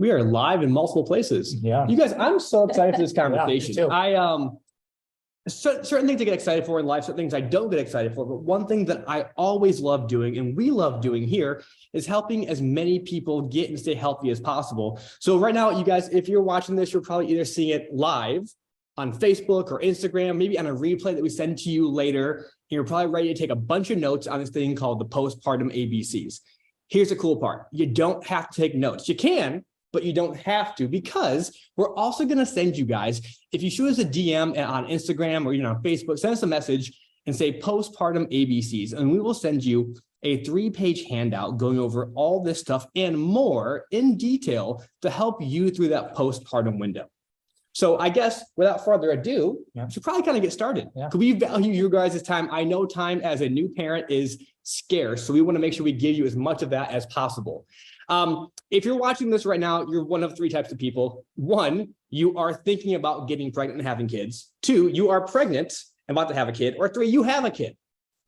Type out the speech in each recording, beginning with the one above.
We are live in multiple places. Yeah. You guys, I'm so excited for this conversation. Yeah, Certain things I get excited for in life, certain things I don't get excited for. But one thing that I always love doing, and we love doing here, is helping as many people get and stay healthy as possible. So right now, you guys, if you're watching this, you're probably either seeing it live on Facebook or Instagram, maybe on a replay that we send to you later. And you're probably ready to take a bunch of notes on this thing called the Postpartum ABCs. Here's the cool part. You don't have to take notes. You can, but you don't have to, because we're also going to send you guys, if you shoot us a DM on Instagram or on Facebook, send us a message and say Postpartum ABCs, and we will send you a 3-page handout going over all this stuff and more in detail to help you through that postpartum window. So I guess without further ado, we should probably kind of get started. Because we value you guys' time. I know time as a new parent is scarce, so we want to make sure we give you as much of that as possible. If you're watching this right now, you're one of 3 types of people. 1, you are thinking about getting pregnant and having kids. 2, you are pregnant and about to have a kid. Or 3, you have a kid.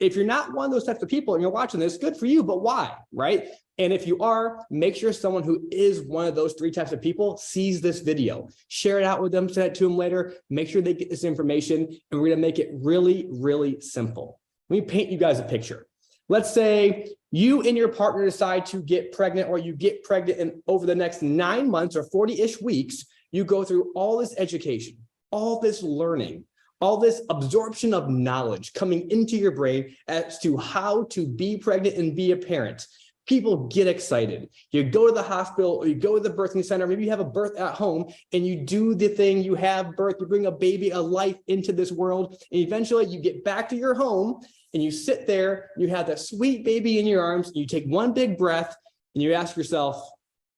If you're not one of those types of people and you're watching this, good for you, but why, right? And if you are, make sure someone who is one of those 3 types of people sees this video. Share it out with them, send it to them later, make sure they get this information, and we're gonna make it really, really simple. Let me paint you guys a picture. Let's say you and your partner decide to get pregnant, or you get pregnant, and over the next 9 months or 40-ish weeks, you go through all this education, all this learning, all this absorption of knowledge coming into your brain as to how to be pregnant and be a parent. People get excited. You go to the hospital, or you go to the birthing center, maybe you have a birth at home, and you do the thing, you have birth, you bring a baby, a life into this world, and eventually you get back to your home, and you sit there, you have that sweet baby in your arms, and you take one big breath, and you ask yourself,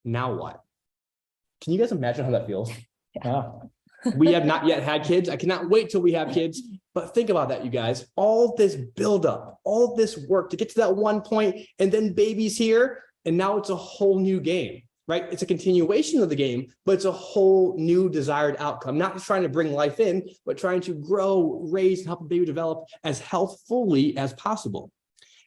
now what? Can you guys imagine how that feels? Yeah. We have not yet had kids. I cannot wait till we have kids. But think about that, you guys. All this buildup, all this work to get to that one point, and then baby's here, and now it's a whole new game, right? It's a continuation of the game, but it's a whole new desired outcome. Not just trying to bring life in, but trying to grow, raise, and help a baby develop as healthfully as possible.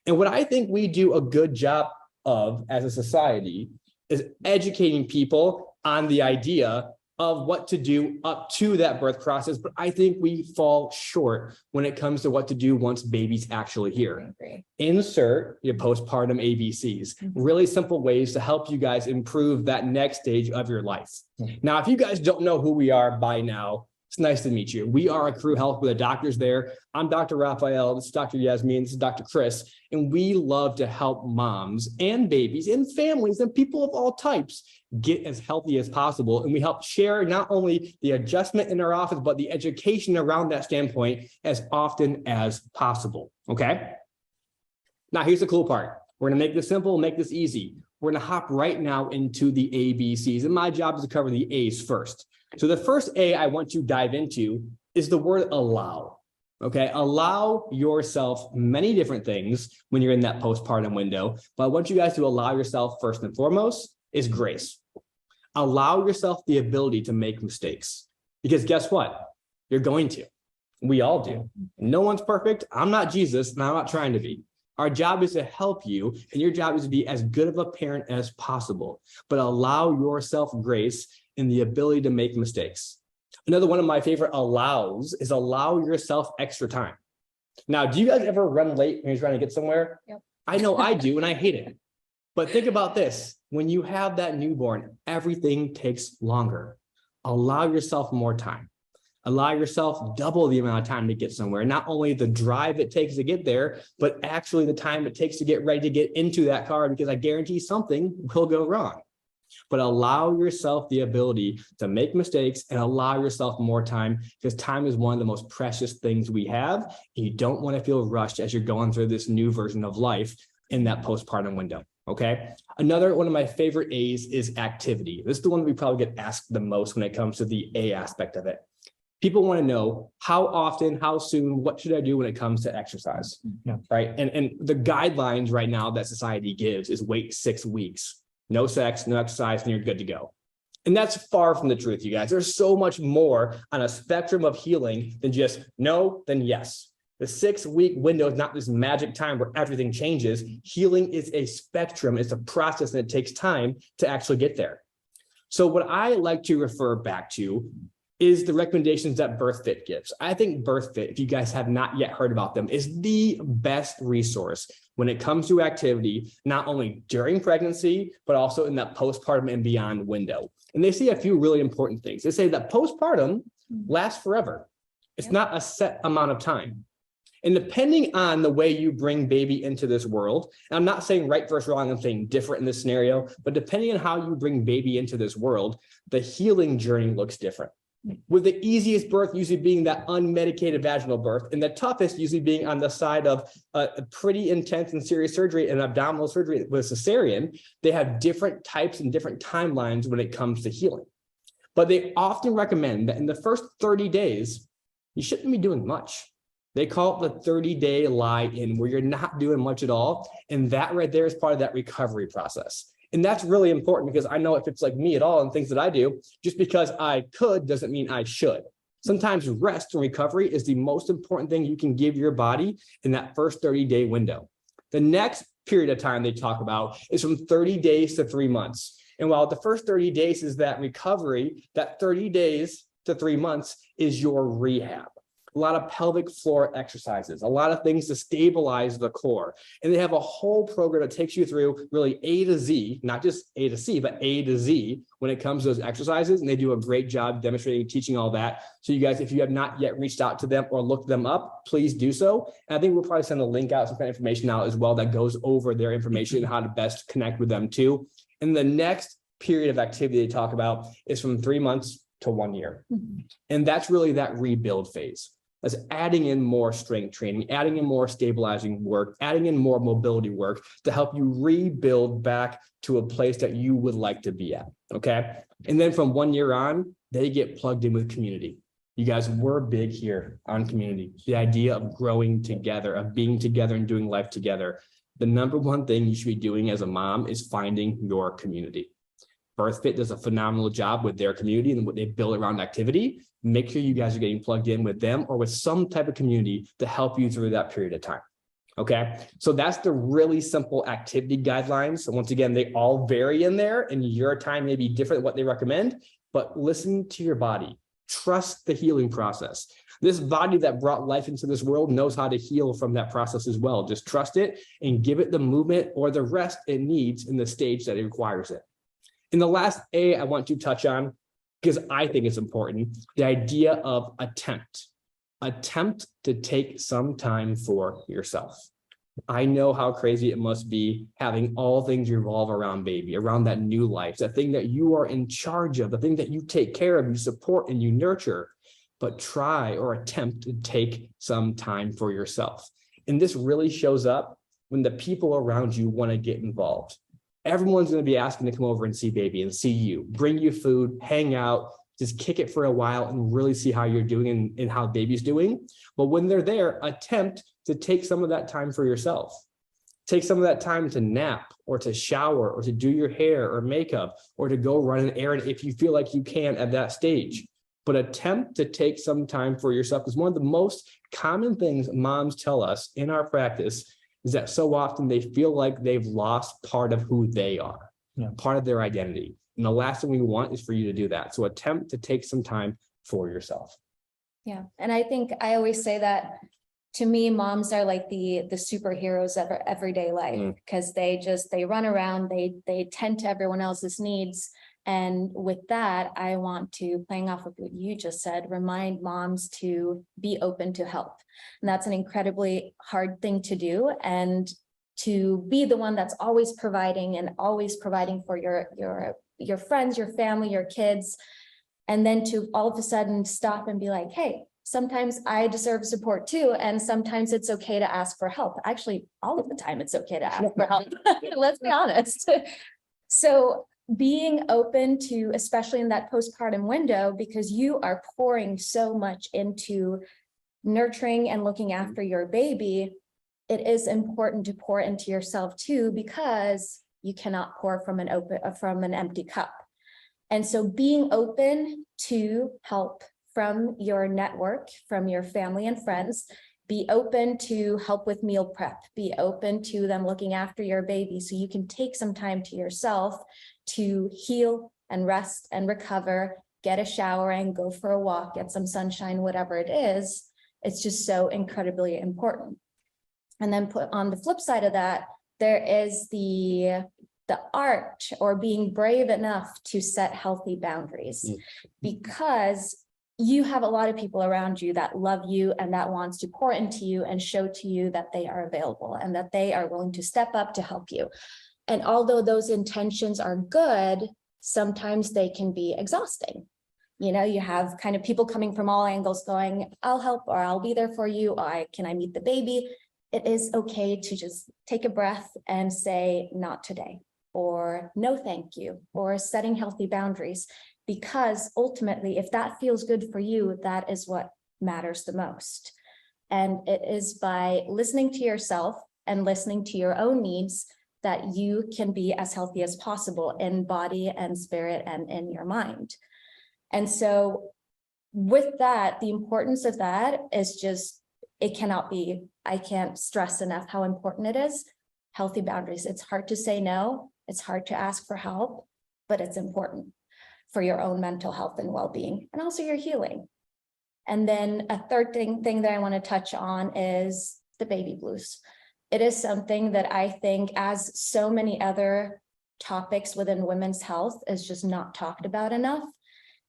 And what I think we do a good job of as a society is educating people on the idea of what to do up to that birth process. But I think we fall short when it comes to what to do once baby's actually here. Insert your postpartum ABCs, really simple ways to help you guys improve that next stage of your life. Now, if you guys don't know who we are by now, it's nice to meet you. We are Acru Health with the doctors there. I'm Dr. Raphael, this is Dr. Yasmin, this is Dr. Chris, and we love to help moms and babies and families and people of all types get as healthy as possible. And we help share not only the adjustment in our office, but the education around that standpoint as often as possible, okay? Now, here's the cool part. We're gonna make this simple, make this easy. We're gonna hop right now into the ABCs, and my job is to cover the A's first. So the first A I want to dive into is the word allow, okay? Allow yourself many different things when you're in that postpartum window, but I want you guys to allow yourself first and foremost is grace. Allow yourself the ability to make mistakes, because guess what? You're going to. We all do. No one's perfect. I'm not Jesus, and I'm not trying to be. Our job is to help you, and your job is to be as good of a parent as possible, but allow yourself grace in the ability to make mistakes. Another one of my favorite allows is allow yourself extra time. Now, do you guys ever run late when you're trying to get somewhere? Yep. I know I do, and I hate it. But think about this. When you have that newborn, everything takes longer. Allow yourself more time. Allow yourself double the amount of time to get somewhere. Not only the drive it takes to get there, but actually the time it takes to get ready to get into that car, because I guarantee something will go wrong. But allow yourself the ability to make mistakes and allow yourself more time, because time is one of the most precious things we have. And you don't want to feel rushed as you're going through this new version of life in that postpartum window. Okay. Another one of my favorite A's is activity. This is the one we probably get asked the most when it comes to the A aspect of it. People want to know how often, how soon, what should I do when it comes to exercise, right? And the guidelines right now that society gives is wait 6 weeks. No sex, no exercise, and you're good to go. And that's far from the truth, you guys. There's so much more on a spectrum of healing than just no, then yes. The 6-week window is not this magic time where everything changes. Healing is a spectrum, it's a process, and it takes time to actually get there. So what I like to refer back to is the recommendations that BirthFit gives. I think BirthFit, if you guys have not yet heard about them, is the best resource when it comes to activity, not only during pregnancy, but also in that postpartum and beyond window. And they say a few really important things. They say that postpartum lasts forever. It's not a set amount of time. And depending on the way you bring baby into this world, and I'm not saying right versus wrong, I'm saying different in this scenario, but depending on how you bring baby into this world, the healing journey looks different. With the easiest birth usually being that unmedicated vaginal birth, and the toughest usually being on the side of a pretty intense and serious surgery and abdominal surgery with cesarean, they have different types and different timelines when it comes to healing. But they often recommend that in the first 30 days, you shouldn't be doing much. They call it the 30-day lie-in, where you're not doing much at all. And that right there is part of that recovery process. And that's really important, because I know if it's like me at all and things that I do, just because I could doesn't mean I should. Sometimes rest and recovery is the most important thing you can give your body in that first 30-day window. The next period of time they talk about is from 30 days to 3 months. And while the first 30 days is that recovery, that 30 days to 3 months is your rehab. A lot of pelvic floor exercises, a lot of things to stabilize the core. And they have a whole program that takes you through really A to Z, not just A to C, but A to Z when it comes to those exercises. And they do a great job demonstrating, teaching all that. So you guys, if you have not yet reached out to them or looked them up, please do so. And I think we'll probably send a link out, some kind of information out as well that goes over their information and how to best connect with them too. And the next period of activity they talk about is from 3 months to 1 year. And that's really that rebuild phase. That's adding in more strength training, adding in more stabilizing work, adding in more mobility work to help you rebuild back to a place that you would like to be at, okay? And then from 1 year on, they get plugged in with community. You guys, we're big here on community. The idea of growing together, of being together and doing life together. The number one thing you should be doing as a mom is finding your community. BirthFit does a phenomenal job with their community and what they build around activity. Make sure you guys are getting plugged in with them or with some type of community to help you through that period of time. Okay, so that's the really simple activity guidelines. So once again, they all vary in there, and your time may be different than what they recommend, but listen to your body. Trust the healing process. This body that brought life into this world knows how to heal from that process as well. Just trust it and give it the movement or the rest it needs in the stage that it requires it. And the last A I want to touch on, because I think it's important, the idea of attempt. Attempt to take some time for yourself. I know how crazy it must be having all things revolve around baby, around that new life, that thing that you are in charge of, the thing that you take care of, you support and you nurture, but try or attempt to take some time for yourself. And this really shows up when the people around you want to get involved. Everyone's going to be asking to come over and see baby and see you, bring you food, hang out, just kick it for a while and really see how you're doing and how baby's doing. But when they're there, attempt to take some of that time for yourself. Take some of that time to nap or to shower or to do your hair or makeup or to go run an errand if you feel like you can at that stage. But attempt to take some time for yourself, because one of the most common things moms tell us in our practice is that so often they feel like they've lost part of who they are, part of their identity. And the last thing we want is for you to do that. So attempt to take some time for yourself. Yeah. And I think I always say that to me, moms are like the superheroes of our everyday life, because they run around, they tend to everyone else's needs. And with that, I want to, playing off of what you just said, remind moms to be open to help. And that's an incredibly hard thing to do. And to be the one that's always providing for your friends, your family, your kids. And then to all of a sudden stop and be like, hey, sometimes I deserve support too. And sometimes it's okay to ask for help. Actually, all of the time it's okay to ask for help. Let's be honest. So being open to, especially in that postpartum window, because you are pouring so much into nurturing and looking after your baby, it is important to pour into yourself too, because you cannot pour from an empty cup. And so being open to help from your network, from your family and friends, be open to help with meal prep, be open to them looking after your baby so you can take some time to yourself to heal, and rest and recover, get a shower and go for a walk, get some sunshine, whatever it is. It's just so incredibly important. And then put on the flip side of that, there is the art or being brave enough to set healthy boundaries, because you have a lot of people around you that love you and that wants to pour into you and show to you that they are available and that they are willing to step up to help you. And although those intentions are good, sometimes they can be exhausting. You know, you have kind of people coming from all angles going, I'll help, or I'll be there for you. Can I meet the baby? It is okay to just take a breath and say, not today, or no, thank you, or setting healthy boundaries. Because ultimately, if that feels good for you, that is what matters the most. And it is by listening to yourself and listening to your own needs that you can be as healthy as possible in body and spirit and in your mind. And so with that, the importance of that is just, I can't stress enough how important it is. Healthy boundaries. It's hard to say no. It's hard to ask for help, but it's important for your own mental health and well-being, and also your healing. And then a third thing that I want to touch on is the baby blues. It is something that I think, as so many other topics within women's health, is just not talked about enough.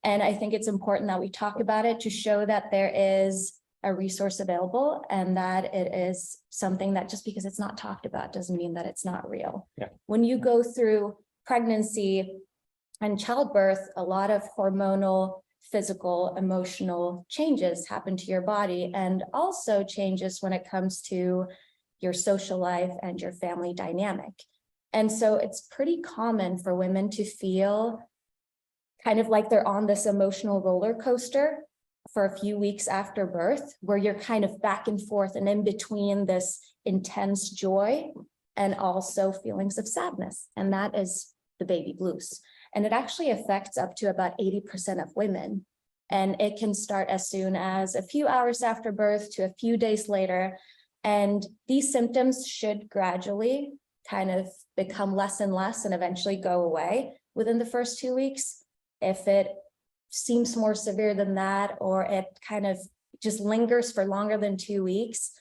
And I think it's important that we talk about it to show that there is a resource available, and that it is something that, just because it's not talked about doesn't mean that it's not real. Yeah. When you go through pregnancy and childbirth, a lot of hormonal, physical, emotional changes happen to your body, and also changes when it comes to your social life and your family dynamic. And so it's pretty common for women to feel kind of like they're on this emotional roller coaster for a few weeks after birth, where you're kind of back and forth and in between this intense joy and also feelings of sadness. And that is the baby blues. And it actually affects up to about 80% of women. And it can start as soon as a few hours after birth to a few days later. And these symptoms should gradually kind of become less and less and eventually go away within the first 2 weeks. If it seems more severe than that, or it kind of just lingers for longer than 2 weeks,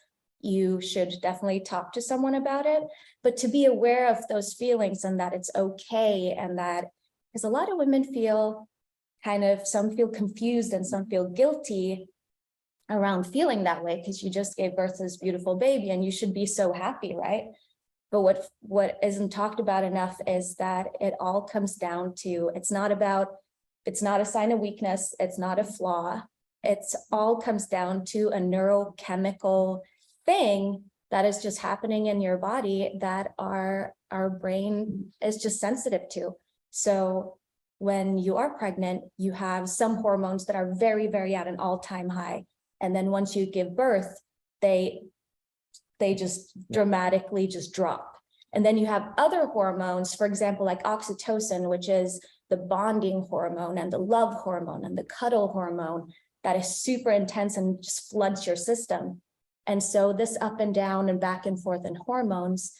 you should definitely talk to someone about it. But to be aware of those feelings, and that it's okay, and that, because a lot of women feel some feel confused and some feel guilty around feeling that way, because you just gave birth to this beautiful baby and you should be so happy, right? But what isn't talked about enough is that it all comes down to, it's not a sign of weakness, it's not a flaw. It's all comes down to a neurochemical thing that is just happening in your body that our brain is just sensitive to. So when you are pregnant, you have some hormones that are very, very at an all-time high. And then once you give birth, they just dramatically just drop. And then you have other hormones, for example, like oxytocin, which is the bonding hormone and the love hormone and the cuddle hormone, that is super intense and just floods your system. And so this up and down and back and forth in hormones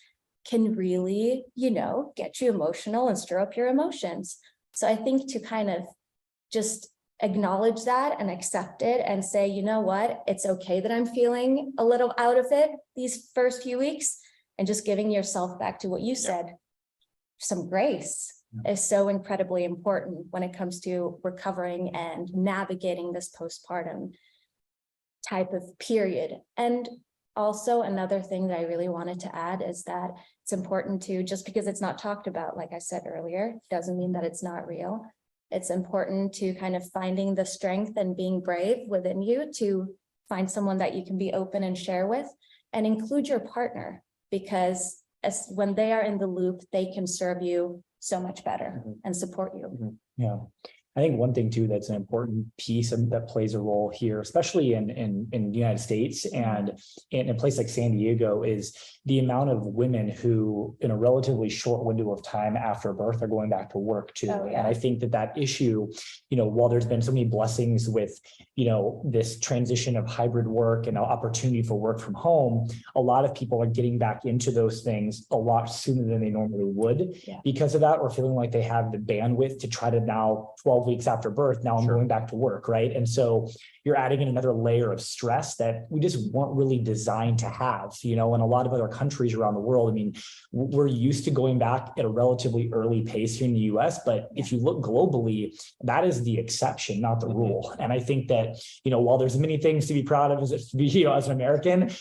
can really, get you emotional and stir up your emotions. So I think to kind of just acknowledge that and accept it and say, you know what, it's okay that I'm feeling a little out of it these first few weeks, and just giving yourself, back to what you said, some grace is so incredibly important when it comes to recovering and navigating this postpartum type of period. And also another thing that I really wanted to add is that it's important to, just because it's not talked about, like I said earlier, doesn't mean that it's not real. It's important to kind of finding the strength and being brave within you to find someone that you can be open and share with, and include your partner, because when they are in the loop, they can serve you so much better and support you. Yeah. I think one thing too that's an important piece that plays a role here, especially in the United States and in a place like San Diego, is the amount of women who, in a relatively short window of time after birth, are going back to work too. Oh, yeah. And I think that issue, while there's been so many blessings with, this transition of hybrid work and opportunity for work from home, a lot of people are getting back into those things a lot sooner than they normally would because of that, or feeling like they have the bandwidth to try to now 12 weeks after birth, now I'm going back to work, right? And so you're adding in another layer of stress that we just weren't really designed to have, in a lot of other countries around the world. I mean, we're used to going back at a relatively early pace here in the US, but if you look globally, that is the exception, not the rule. And I think that, while there's many things to be proud of as an American,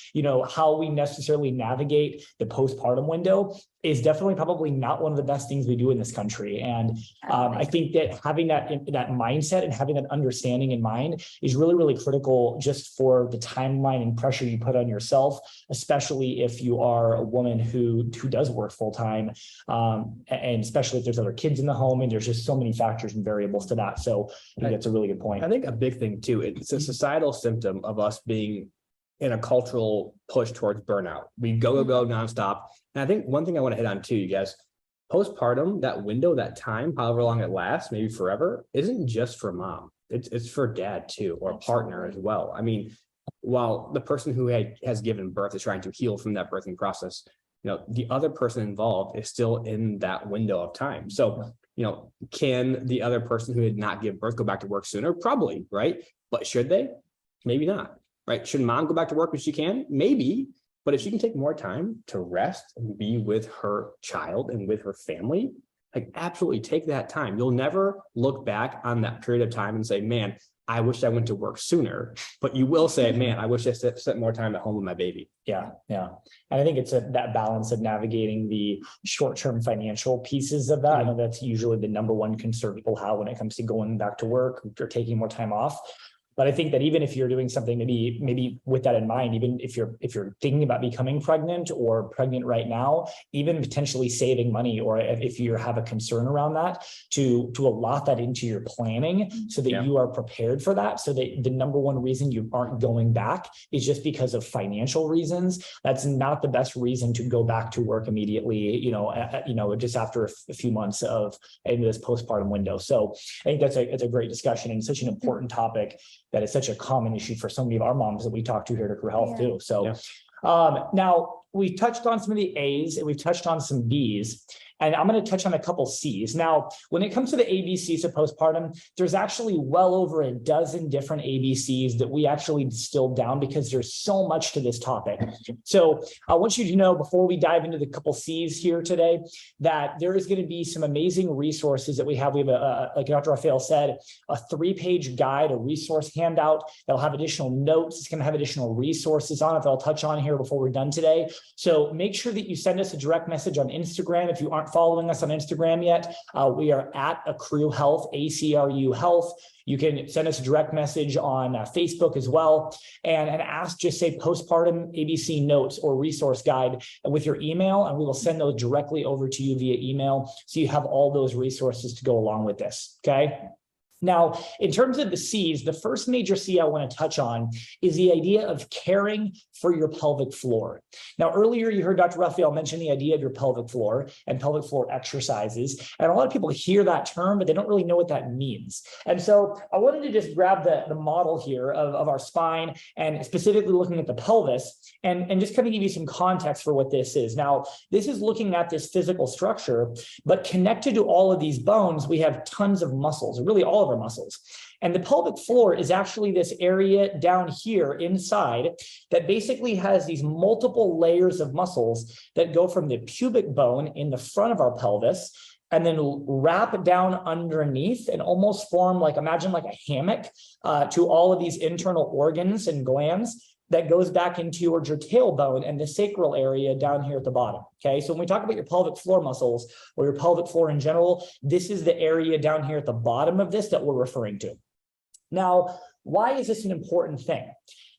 how we necessarily navigate the postpartum window is definitely probably not one of the best things we do in this country. And I think that having that mindset and having that understanding in mind is really, really critical just for the timeline and pressure you put on yourself, especially if you are a woman who does work full time, and especially if there's other kids in the home, and there's just so many factors and variables to that. So I think that's a really good point. I think a big thing too, it's a societal symptom of us being in a cultural push towards burnout. We go nonstop. And I think one thing I want to hit on too, you guys, postpartum, that window, that time, however long it lasts, maybe forever, isn't just for mom. It's for dad too, or a partner as well. I mean, while the person who has given birth is trying to heal from that birthing process, the other person involved is still in that window of time. So, can the other person who did not give birth go back to work sooner? Probably, right? But should they? Maybe not. Right? Should mom go back to work when she can? Maybe. But if she can take more time to rest and be with her child and with her family, absolutely take that time. You'll never look back on that period of time and say, man, I wish I went to work sooner. But you will say, man, I wish I spent more time at home with my baby. Yeah. And I think it's that balance of navigating the short-term financial pieces of that. I know that's usually the number one concern people have when it comes to going back to work or taking more time off. But I think that even if you're doing something maybe with that in mind, even if you're thinking about becoming pregnant or pregnant right now, even potentially saving money, or if you have a concern around that, to allot that into your planning so that you are prepared for that. So that the number one reason you aren't going back is just because of financial reasons. That's not the best reason to go back to work immediately, just after a few months in this postpartum window. So I think it's a great discussion and such an important topic that is such a common issue for so many of our moms that we talk to here at Acru Health too. So now we've touched on some of the A's and we've touched on some B's. And I'm going to touch on a couple C's. Now, when it comes to the ABCs of postpartum, there's actually well over a dozen different ABCs that we actually distilled down because there's so much to this topic. So I want you to know, before we dive into the couple C's here today, that there is going to be some amazing resources that we have. We have, like Dr. Raphael said, a 3-page guide, a resource handout that'll have additional notes. It's going to have additional resources on it that I'll touch on here before we're done today. So make sure that you send us a direct message on Instagram if you aren't following us on Instagram yet. We are at Acru Health, ACRU Health. You can send us a direct message on Facebook as well, and ask, just say postpartum ABC notes or resource guide with your email, and we will send those directly over to you via email. So you have all those resources to go along with this. Okay. Now, in terms of the C's, the first major C I want to touch on is the idea of caring for your pelvic floor. Now, earlier you heard Dr. Raphael mention the idea of your pelvic floor and pelvic floor exercises. And a lot of people hear that term, but they don't really know what that means. And so I wanted to just grab the model here of our spine and specifically looking at the pelvis and just kind of give you some context for what this is. Now, this is looking at this physical structure, but connected to all of these bones, we have tons of muscles, really all of our muscles. And the pelvic floor is actually this area down here inside that basically has these multiple layers of muscles that go from the pubic bone in the front of our pelvis and then wrap down underneath and almost form imagine like a hammock to all of these internal organs and glands that goes back into towards your tailbone and the sacral area down here at the bottom. Okay, so when we talk about your pelvic floor muscles or your pelvic floor in general, this is the area down here at the bottom of this that we're referring to. Now, why is this an important thing?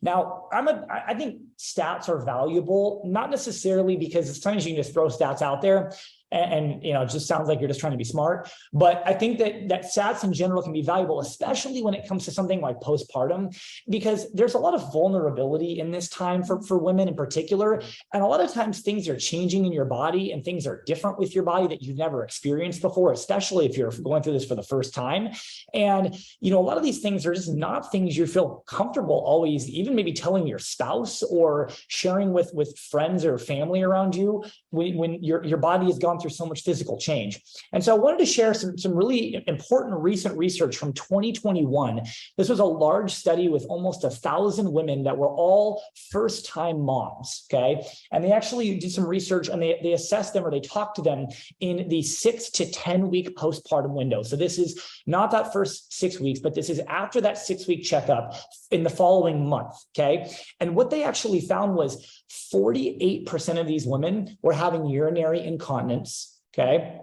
Now, I think stats are valuable, not necessarily because sometimes you can just throw stats out there, And you know, it just sounds like you're just trying to be smart. But I think that stats in general can be valuable, especially when it comes to something like postpartum, because there's a lot of vulnerability in this time for women in particular. And a lot of times things are changing in your body and things are different with your body that you've never experienced before, especially if you're going through this for the first time. And, you know, a lot of these things are just not things you feel comfortable always, even maybe telling your spouse or sharing with friends or family around you when your body has gone through so much physical change. And so I wanted to share some really important recent research from 2021. This was a large study with almost 1,000 women that were all first-time moms, okay? And they actually did some research and they assessed them, or they talked to them in the 6 to 10 week postpartum window. So this is not that first 6 weeks, but this is after that 6-week checkup in the following month, okay? And what they actually found was 48% of these women were having urinary incontinence, okay?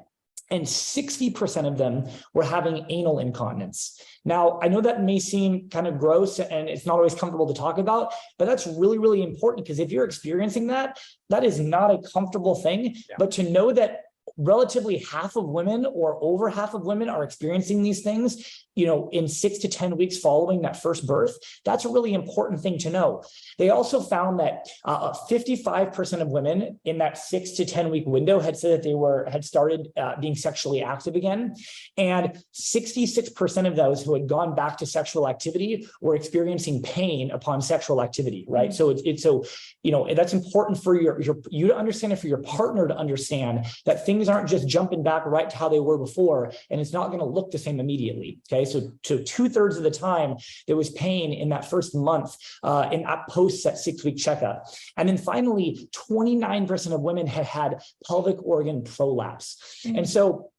And 60% of them were having anal incontinence. Now, I know that may seem kind of gross and it's not always comfortable to talk about, but that's really, really important, because if you're experiencing that, that is not a comfortable thing. Yeah. But to know that relatively half of women or over half of women are experiencing these things, you know, in 6 to 10 weeks following that first birth, that's a really important thing to know. They also found that 55% of women in that 6 to 10 week window had said that they had started being sexually active again. And 66% of those who had gone back to sexual activity were experiencing pain upon sexual activity, right? Mm-hmm. So you know, that's important for you to understand, and for your partner to understand that things aren't just jumping back right to how they were before, and it's not going to look the same immediately. Okay, so 2/3 of the time there was pain in that first month, in that post that 6-week checkup, and then finally 29% of women had pelvic organ prolapse, and so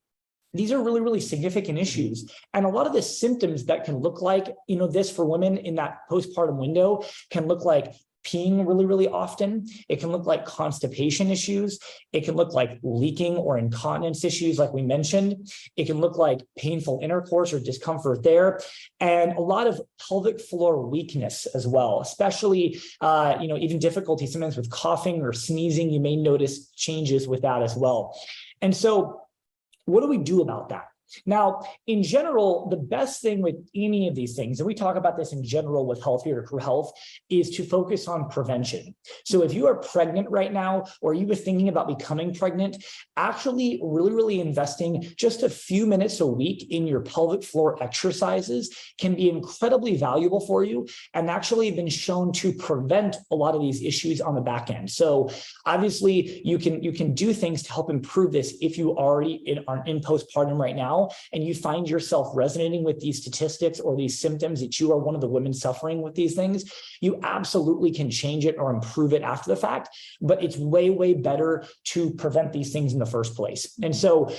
these are really, really significant issues. And a lot of the symptoms that can look like, you know, this for women in that postpartum window can look like peeing really, really often. It can look like constipation issues. It can look like leaking or incontinence issues, like we mentioned. It can look like painful intercourse or discomfort there, and a lot of pelvic floor weakness as well, especially, you know, even difficulty sometimes with coughing or sneezing. You may notice changes with that as well. And so what do we do about that? Now, in general, the best thing with any of these things, and we talk about this in general with Health here at Acru Health, is to focus on prevention. So if you are pregnant right now, or you were thinking about becoming pregnant, actually really investing just a few minutes a week in your pelvic floor exercises can be incredibly valuable for you, and actually been shown to prevent a lot of these issues on the back end. So obviously you can do things to help improve this if you already are in postpartum right now, and you find yourself resonating with these statistics or these symptoms, that you are one of the women suffering with these things. You absolutely can change it or improve it after the fact, but it's way better to prevent these things in the first place. And so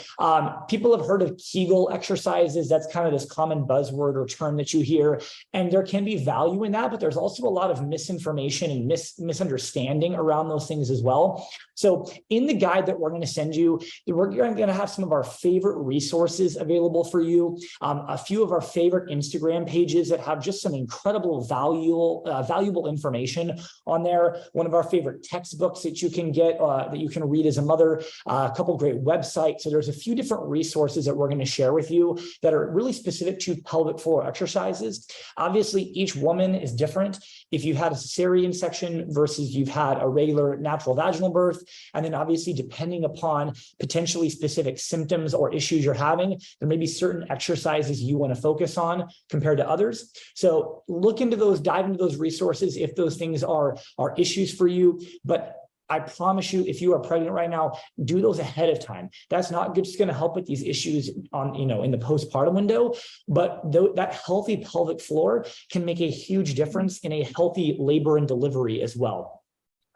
people have heard of Kegel exercises. That's kind of this common buzzword or term that you hear, and there can be value in that, but there's also a lot of misinformation and misunderstanding around those things as well. So in the guide that we're going to send you, we're going to have some of our favorite resources available for you, a few of our favorite Instagram pages that have just some incredible valuable information on there, one of our favorite textbooks that you can get, that you can read as a mother, a couple great websites. So there's a few different resources that we're going to share with you that are really specific to pelvic floor exercises. Obviously, each woman is different. If you've had a cesarean section versus you've had a regular natural vaginal birth, and then obviously depending upon potentially specific symptoms or issues you're having, there may be certain exercises you want to focus on compared to others. So look into those, dive into those resources if those things are issues for you. But I promise you, if you are pregnant right now, do those ahead of time. That's not just going to help with these issues on, you know, in the postpartum window, but that healthy pelvic floor can make a huge difference in a healthy labor and delivery as well.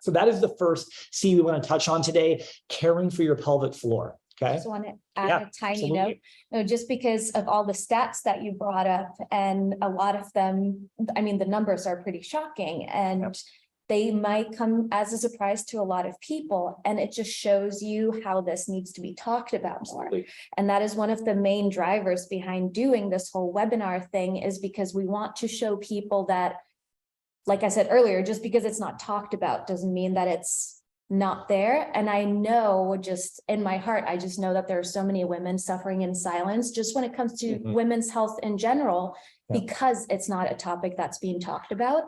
So that is the first C we want to touch on today: caring for your pelvic floor. Okay. I just want to add a tiny note, just because of all the stats that you brought up, and a lot of them, I mean, the numbers are pretty shocking, and they might come as a surprise to a lot of people. And it just shows you how this needs to be talked about more. And that is one of the main drivers behind doing this whole webinar thing, is because we want to show people that, like I said earlier, just because it's not talked about doesn't mean that it's not there. And I know, just in my heart, I just know that there are so many women suffering in silence just when it comes to women's health in general, because it's not a topic that's being talked about.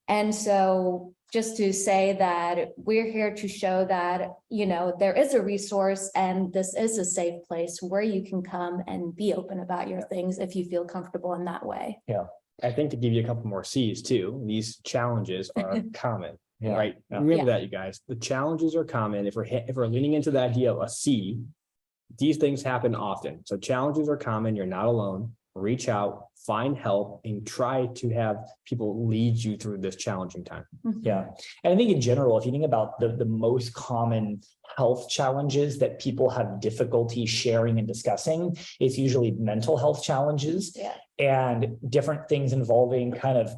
And so just to say that we're here to show that, you know, there is a resource and this is a safe place where you can come and be open about your things if you feel comfortable in that way. Yeah. I think to give you a couple more C's too, these challenges are common, right? Yeah. Remember that, you guys. The challenges are common. If we're leaning into that idea of a C, these things happen often. So challenges are common. You're not alone. Reach out, find help, and try to have people lead you through this challenging time. Yeah. And I think in general, if you think about the most common health challenges that people have difficulty sharing and discussing, it's usually mental health challenges and different things involving kind of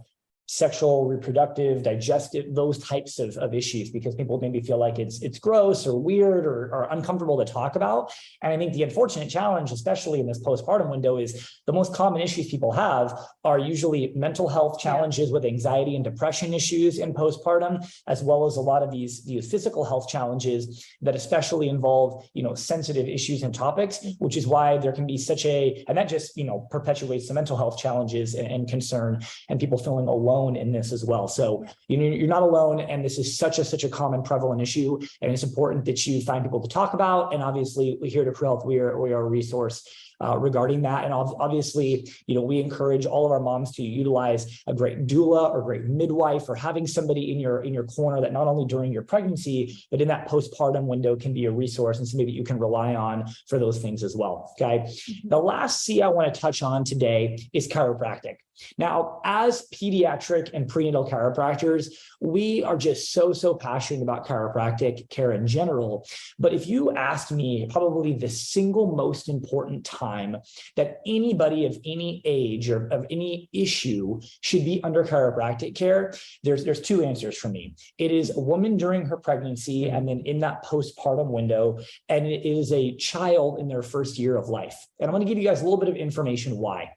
sexual, reproductive, digestive, those types of issues, because people maybe feel like it's gross or weird or uncomfortable to talk about. And I think the unfortunate challenge, especially in this postpartum window, is the most common issues people have are usually mental health challenges with anxiety and depression issues in postpartum, as well as a lot of these physical health challenges that especially involve, you know, sensitive issues and topics, which is why there can be such and that just, you know, perpetuates the mental health challenges and concern and people feeling alone in this as well. So you're not alone, and this is such a common prevalent issue, and it's important that you find people to talk about. And obviously, we're here to Pro Health. We are a resource regarding that. And obviously, you know, we encourage all of our moms to utilize a great doula or great midwife, or having somebody in your corner that not only during your pregnancy, but in that postpartum window can be a resource and somebody that you can rely on for those things as well. Okay. The last C I want to touch on today is chiropractic. Now, as pediatric and prenatal chiropractors, we are just so passionate about chiropractic care in general. But if you asked me, probably the single most important time that anybody of any age or of any issue should be under chiropractic care, there's two answers for me. It is a woman during her pregnancy and then in that postpartum window, and it is a child in their first year of life. And I'm going to give you guys a little bit of information why.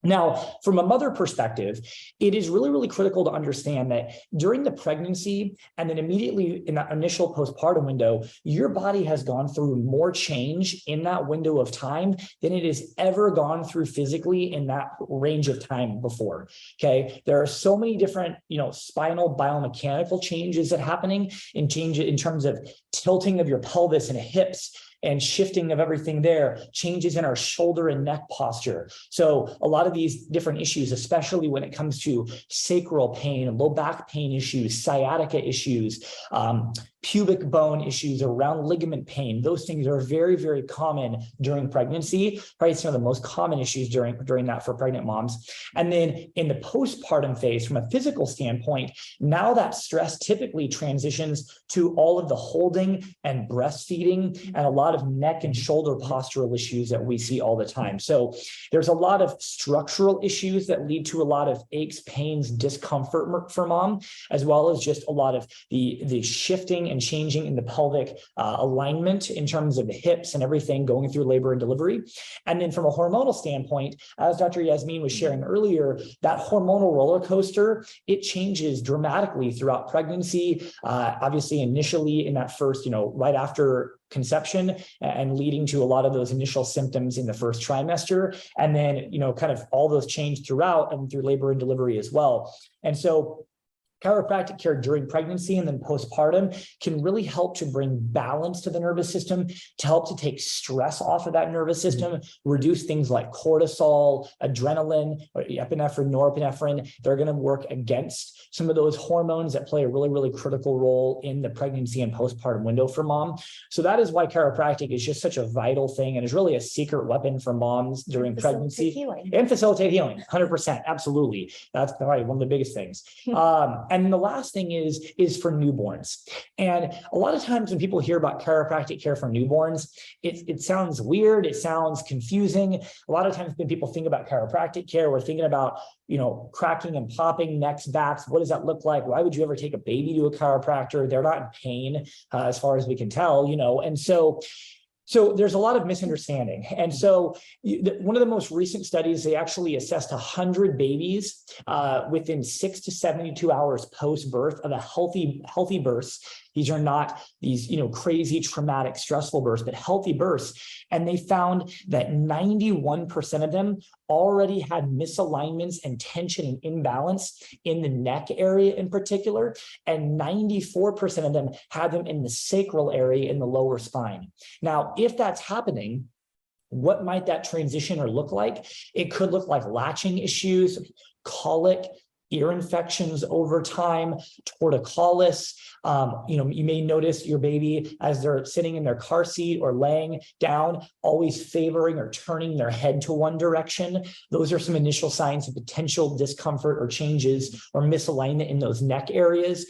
Now, from a mother perspective, it is really critical to understand that during the pregnancy and then immediately in that initial postpartum window, your body has gone through more change in that window of time than it has ever gone through physically in that range of time before. Okay. There are so many different, you know, spinal biomechanical changes that are happening in terms of tilting of your pelvis and hips, and shifting of everything there, changes in our shoulder and neck posture. So a lot of these different issues, especially when it comes to sacral pain, low back pain issues, sciatica issues, pubic bone issues, around ligament pain, those things are very common during pregnancy. Probably some of the most common issues during that for pregnant moms. And then in the postpartum phase, from a physical standpoint, now that stress typically transitions to all of the holding and breastfeeding and a lot of neck and shoulder postural issues that we see all the time. So there's a lot of structural issues that lead to a lot of aches, pains, discomfort for mom, as well as just a lot of the shifting and changing in the pelvic alignment in terms of the hips and everything going through labor and delivery. And then from a hormonal standpoint, as Dr. Yasmin was sharing earlier, that hormonal roller coaster, it changes dramatically throughout pregnancy, obviously initially in that first, you know, right after conception and leading to a lot of those initial symptoms in the first trimester. And then, you know, kind of all those change throughout and through labor and delivery as well. And so chiropractic care during pregnancy and then postpartum can really help to bring balance to the nervous system, to help to take stress off of that nervous system, reduce things like cortisol, adrenaline, or epinephrine, norepinephrine. They're going to work against some of those hormones that play a really critical role in the pregnancy and postpartum window for mom. So that is why chiropractic is just such a vital thing and is really a secret weapon for moms during pregnancy and facilitate healing. 100%. Absolutely. That's probably one of the biggest things. And the last thing is for newborns. And a lot of times when people hear about chiropractic care for newborns, it sounds weird. It sounds confusing. A lot of times when people think about chiropractic care, we're thinking about, you know, cracking and popping necks, backs. What does that look like? Why would you ever take a baby to a chiropractor? They're not in pain, as far as we can tell, you know, and so there's a lot of misunderstanding. And so one of the most recent studies, they actually assessed 100 babies within 6 to 72 hours post-birth of a healthy birth. These are not these, crazy, traumatic, stressful births, but healthy births. And they found that 91% of them already had misalignments and tension and imbalance in the neck area in particular, and 94% of them had them in the sacral area in the lower spine. Now, if that's happening, what might that transition or look like? It could look like latching issues, colic, ear infections over time, torticollis. You may notice your baby as they're sitting in their car seat or laying down, always favoring or turning their head to one direction. Those are some initial signs of potential discomfort or changes or misalignment in those neck areas.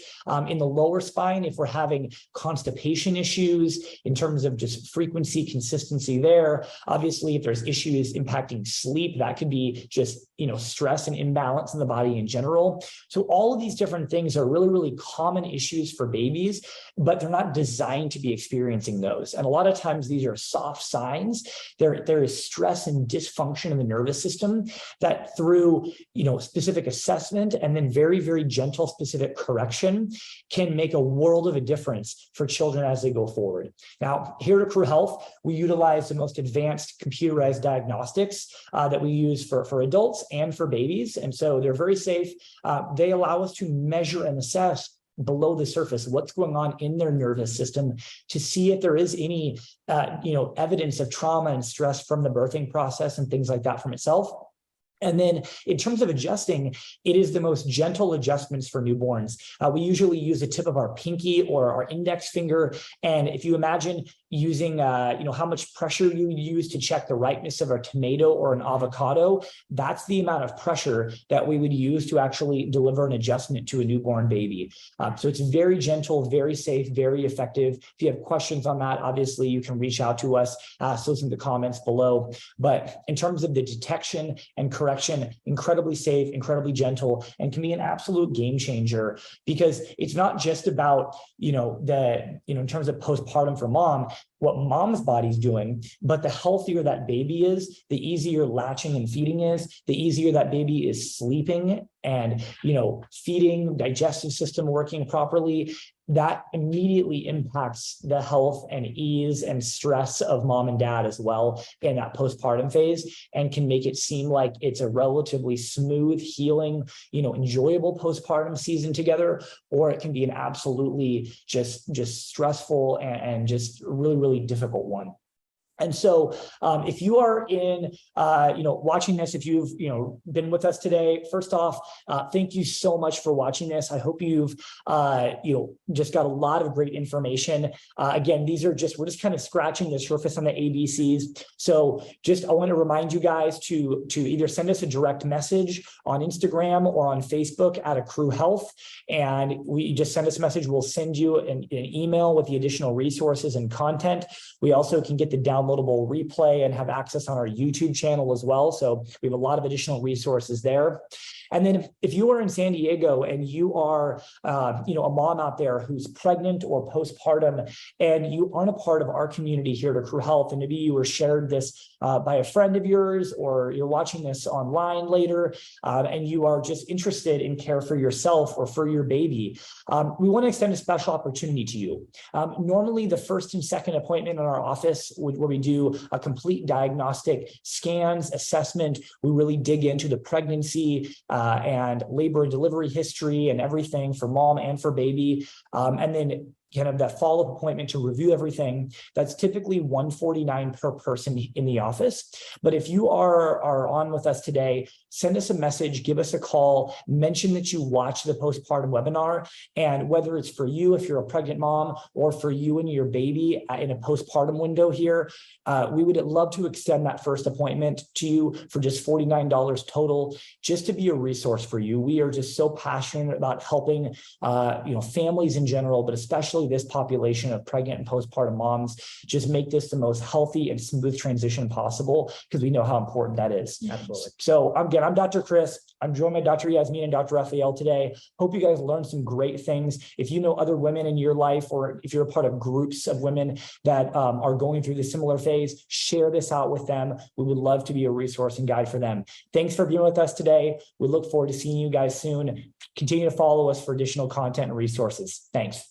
In the lower spine, if we're having constipation issues in terms of just frequency, consistency there, obviously, if there's issues impacting sleep, that could be just, stress and imbalance in the body in general. So all of these different things are really, really common issues for babies, but they're not designed to be experiencing those. And a lot of times these are soft signs. There is stress and dysfunction in the nervous system that through, specific assessment and then very, very gentle specific correction can make a world of a difference for children as they go forward. Now, here at Acru Health, we utilize the most advanced computerized diagnostics that we use for adults and for babies. And so they're very safe. They allow us to measure and assess below the surface what's going on in their nervous system to see if there is any evidence of trauma and stress from the birthing process and things like that from itself. And then in terms of adjusting, it is the most gentle adjustments for newborns. We usually use the tip of our pinky or our index finger. And if you imagine using, how much pressure you use to check the ripeness of a tomato or an avocado, that's the amount of pressure that we would use to actually deliver an adjustment to a newborn baby. So it's very gentle, very safe, very effective. If you have questions on that, obviously you can reach out to us, those in the comments below. But in terms of the detection and correction, incredibly safe, incredibly gentle, and can be an absolute game changer, because it's not just about, in terms of postpartum for mom, what mom's body's doing, but the healthier that baby is, the easier latching and feeding is, the easier that baby is sleeping and, feeding, digestive system working properly. That immediately impacts the health and ease and stress of mom and dad as well in that postpartum phase, and can make it seem like it's a relatively smooth, healing, enjoyable postpartum season together, or it can be an absolutely just stressful and just really, really difficult one. And so if you are in, watching this, if you've, been with us today, first off, thank you so much for watching this. I hope you've, just got a lot of great information. Again, we're just kind of scratching the surface on the ABCs. So I want to remind you guys to either send us a direct message on Instagram or on Facebook at Acru Health. And we just send us a message. We'll send you an email with the additional resources and content. We also can get the downloadable replay and have access on our YouTube channel as well. So we have a lot of additional resources there. And then if you are in San Diego and you are, a mom out there who's pregnant or postpartum, and you aren't a part of our community here at Acru Health, and maybe you were shared this by a friend of yours, or you're watching this online later, and you are just interested in care for yourself or for your baby, we want to extend a special opportunity to you. Normally, the first and second appointment in our office, where we do a complete diagnostic scans, assessment, we really dig into the pregnancy, and labor and delivery history and everything for mom and for baby. And then kind of that follow-up appointment to review everything. That's typically $149 per person in the office. But if you are on with us today, send us a message, give us a call, mention that you watched the postpartum webinar. And whether it's for you, if you're a pregnant mom, or for you and your baby in a postpartum window here, we would love to extend that first appointment to you for just $49 total, just to be a resource for you. We are just so passionate about helping, families in general, but especially this population of pregnant and postpartum moms, just make this the most healthy and smooth transition possible, because we know how important that is. Absolutely. So again, I'm Dr. Chris. I'm joined by Dr. Yasmin and Dr. Raphael today. Hope you guys learned some great things. If you know other women in your life, or if you're a part of groups of women that are going through this similar phase, share this out with them. We would love to be a resource and guide for them. Thanks for being with us today. We look forward to seeing you guys soon. Continue to follow us for additional content and resources. Thanks.